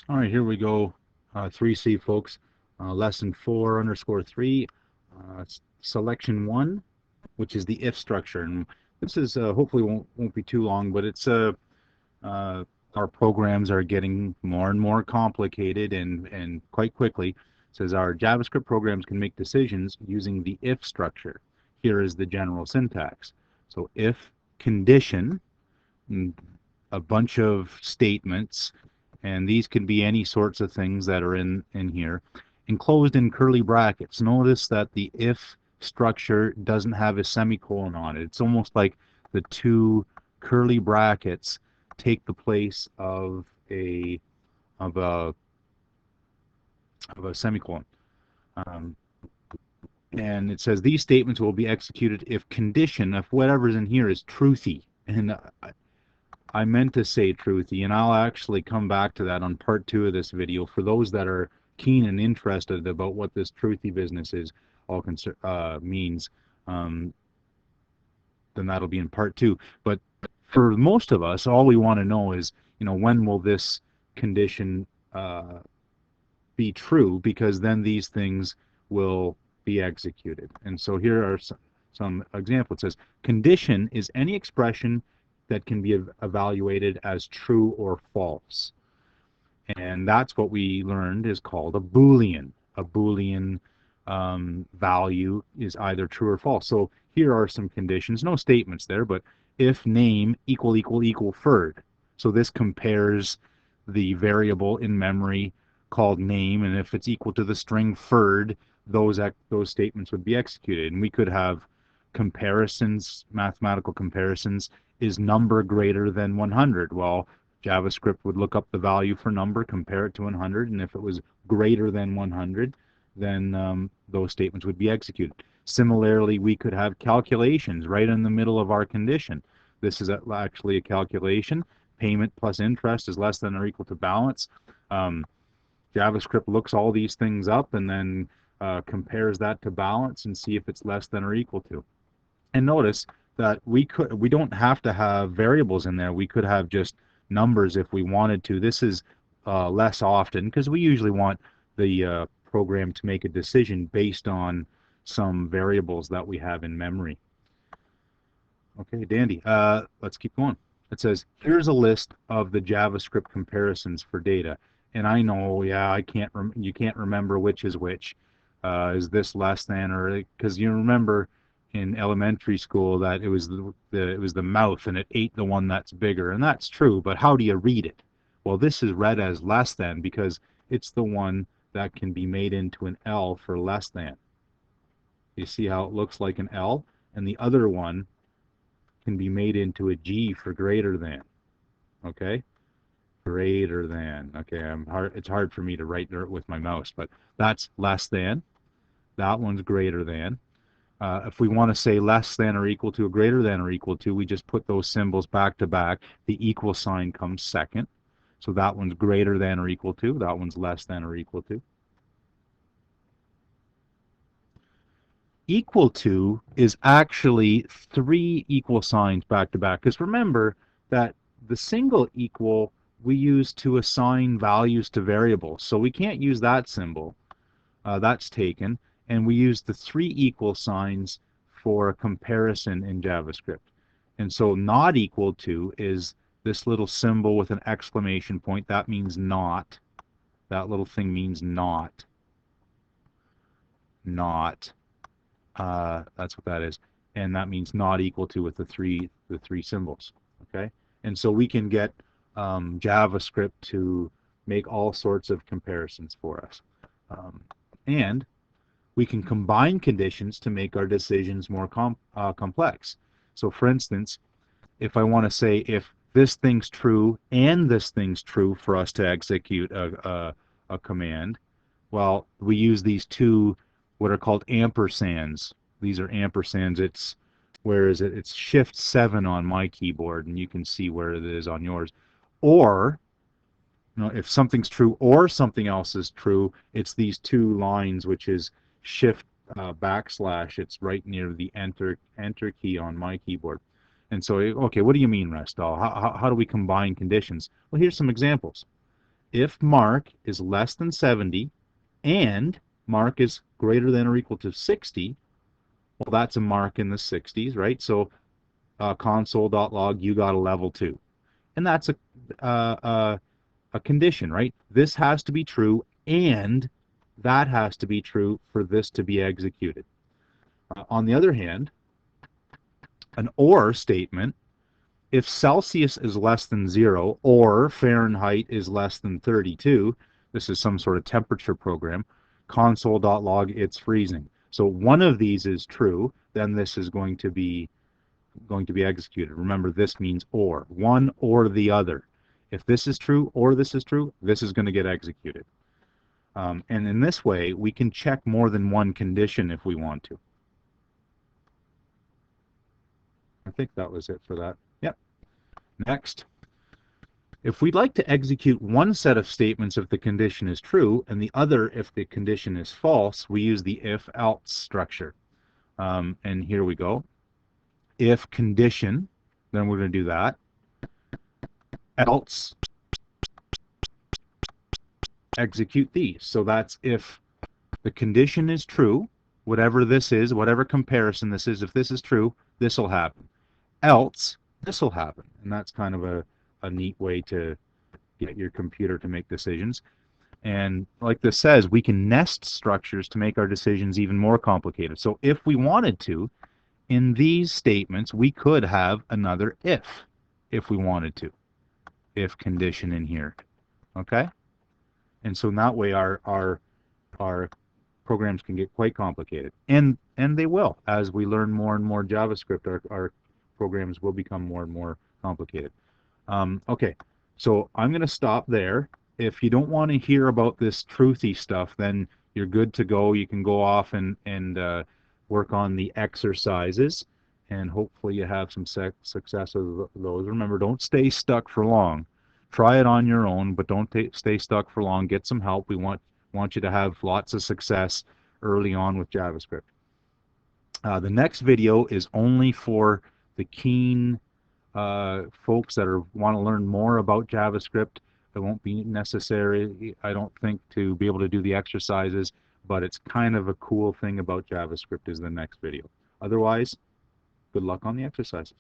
All right, here we go. 3C, folks. Lesson 4_3. Selection 1, which is the if structure. And this is hopefully won't be too long, but it's uh, our programs are getting more and more complicated and quite quickly. It says our JavaScript programs can make decisions using the if structure. Here is the general syntax. So if condition, a bunch of statements, and these can be any sorts of things that are in here, enclosed in curly brackets. Notice that the if structure doesn't have a semicolon on it. It's almost like the two curly brackets take the place of a of a semicolon. Um, and it says these statements will be executed if condition, if whatever's in here is truthy. And I meant to say truthy, and I'll actually come back to that on part 2 of this video. For those that are keen and interested about what this truthy business is, all means, um, then that'll be in part 2. But for most of us, all we want to know is, when will this condition be true? Because then these things will be executed. And so here are some examples. It says condition is any expression that can be evaluated as true or false. And that's what we learned is called a Boolean. A Boolean value is either true or false. So here are some conditions, no statements there, but if name equal equal equal third. So this compares the variable in memory called name, and if it's equal to the string third, those statements would be executed. And we could have comparisons, mathematical comparisons. Is number greater than 100? Well, JavaScript would look up the value for number, compare it to 100, and if it was greater than 100, then those statements would be executed. Similarly, we could have calculations right in the middle of our condition. This is actually a calculation. Payment plus interest is less than or equal to balance. Um, JavaScript looks all these things up and then compares that to balance and see if it's less than or equal to. And notice that we don't have to have variables in there. We could have just numbers if we wanted to. This is less often because we usually want the program to make a decision based on some variables that we have in memory. Okay, dandy. Let's keep going. It says, here's a list of the JavaScript comparisons for data. And I know, yeah, you can't remember which is which. Is this less than, or because you remember in elementary school that it was the mouth and it ate the one that's bigger, and that's true. But how do you read it? Well, this is read as less than because it's the one that can be made into an L for less than. You see how it looks like an L, and the other one can be made into a G for greater than. Okay, greater than. Okay, it's hard for me to write with my mouse, but that's less than. That one's greater than. If we want to say less than or equal to, or greater than or equal to, we just put those symbols back to back. The equal sign comes second. So that one's greater than or equal to. That one's less than or equal to. Equal to is actually 3 equal signs back to back. Because remember that the single equal we use to assign values to variables. So we can't use that symbol. That's taken. And we use the 3 equal signs for a comparison in JavaScript. And so not equal to is this little symbol with an exclamation point. That means not. That little thing means not. Not. That's what that is. And that means not equal to with the three symbols. Okay? And so we can get JavaScript to make all sorts of comparisons for us. And we can combine conditions to make our decisions more complex. So for instance, if I want to say if this thing's true and this thing's true for us to execute a command, well, we use these two what are called ampersands. These are ampersands. Where is it? It's Shift 7 on my keyboard, and you can see where it is on yours. Or if something's true or something else is true, it's these two lines, which is Shift backslash. It's right near the enter key on my keyboard. And so, okay, what do you mean, Restal? How do we combine conditions? Well, here's some examples. if mark is less than 70 and mark is greater than or equal to 60, well, that's a mark in the 60s, right? So console.log, you got a level 2. And that's a condition, right? This has to be true, and that has to be true for this to be executed. On the other hand, an or statement, if Celsius is less than 0 or Fahrenheit is less than 32, this is some sort of temperature program, console.log, it's freezing. So one of these is true, then this is going to be executed. Remember, this means or, one or the other. If this is true or this is true, this is going to get executed. And in this way, we can check more than one condition if we want to. I think that was it for that. Yep. Next. If we'd like to execute one set of statements if the condition is true and the other if the condition is false, we use the if-else structure. And here we go. If condition, then we're going to do that. Else, execute these. So that's if the condition is true, whatever this is, whatever comparison this is, if this is true, this will happen. Else, this will happen. And that's kind of a neat way to get your computer to make decisions. And like this says, we can nest structures to make our decisions even more complicated. So if we wanted to, in these statements, we could have another if we wanted to. If condition in here. Okay? And so in that way our programs can get quite complicated. And they will. As we learn more and more JavaScript, our programs will become more and more complicated. Okay, so I'm going to stop there. If you don't want to hear about this truthy stuff, then you're good to go. You can go off and work on the exercises, and hopefully you have some success with those. Remember, don't stay stuck for long. Try it on your own, but don't stay stuck for long. Get some help. We want you to have lots of success early on with JavaScript. The next video is only for the keen folks that want to learn more about JavaScript. It won't be necessary, I don't think, to be able to do the exercises, but it's kind of a cool thing about JavaScript is the next video. Otherwise, good luck on the exercises.